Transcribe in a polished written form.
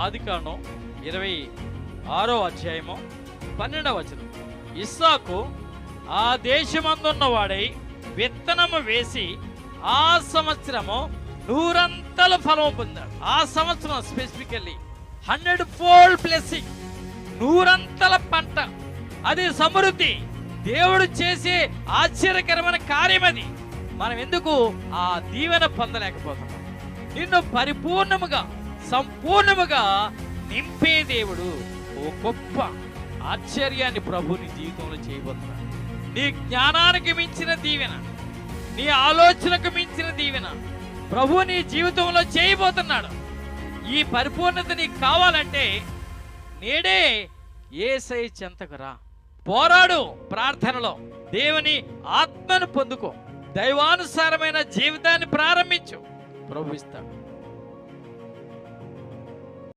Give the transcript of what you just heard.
ఆదికాండం 26వ అధ్యాయము 12వ వచనం. ఇస్సాకు ఆ దేశమందున్న వాడై విత్తనము వేసి ఆ సంవత్సరము 100 ఫలము పొందాడు. ఆ సంవత్సరం స్పెసిఫికల్లీ 100-fold బ్లెస్సింగ్, 100 పంట. అది సమృద్ధి. దేవుడు చేసే ఆశ్చర్యకరమైన కార్యం అది. మనం ఎందుకు ఆ దీవెన పొందలేకపోతున్నాం? నిన్ను పరిపూర్ణముగా సంపూర్ణముగా నింపే దేవుడు ఓ గొప్ప ఆశ్చర్యాన్ని ప్రభు నీ జీవితంలో చేయబోతున్నాడు. నీ జ్ఞానానికి మించిన దీవెన, నీ ఆలోచనకు మించిన దీవెన ప్రభు నీ జీవితంలో చేయబోతున్నాడు. ఈ పరిపూర్ణత నీకు కావాలంటే నేడే యేసయ్య చెంతకు రా, పోరాడు, ప్రార్థనలో దేవుని ఆత్మను పొందుకో, దైవానుసారమైన జీవితాన్ని ప్రారంభించు. ప్రభు ఇస్తాడు.